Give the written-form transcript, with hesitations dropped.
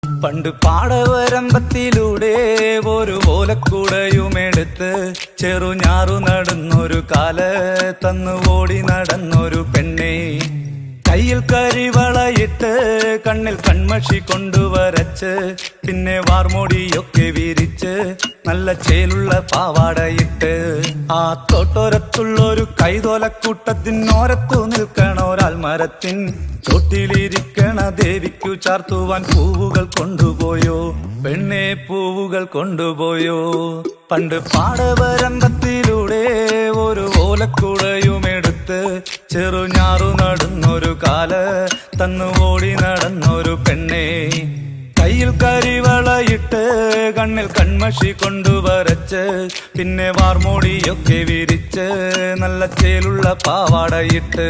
പണ്ട് പാടവരമ്പത്തിലൂടെ ഒരു ഓലക്കുടയുമെടുത്ത് ചെറുഞാറു നടന്നൊരു കാല് തന്നു ഓടി നടന്നൊരു പെണ്ണെ. കയ്യിൽ കരിവളയിട്ട് കണ്ണിൽ കൺമഷി കൊണ്ടുവരച്ച് പിന്നെ വാർമോടിയൊക്കെ വിരിച്ച് നല്ല ചേലുള്ള പാവാടയിട്ട് ആ തോട്ടോരത്തുള്ളൊരു കൈതോലക്കൂട്ടത്തിനോരത്തു നിൽക്കണൊരാൽമരത്തിൻ ചോട്ടിലിരിക്കണ ദേവിക്കു ചാർത്തുവാൻ പൂവുകൾ കൊണ്ടുപോയോ പെണ്ണെ, പൂവുകൾ കൊണ്ടുപോയോ. പണ്ട് പാടവരമ്പത്തിലൂടെ ഒരു ഓലക്കുടയുമെടുത്ത് ചെറുഞാറു നടന്നൊരു കാല് തന്നു ഓടി നടന്നൊരു പെണ്ണെ. കയ്യിൽ കരിവളയിട്ട് കണ്ണിൽ കൺമഷി കൊണ്ടുവരച്ച് പിന്നെ വാർമോടിയൊക്കെ വിരിച്ച് നല്ല ചേലുള്ള പാവാടയിട്ട്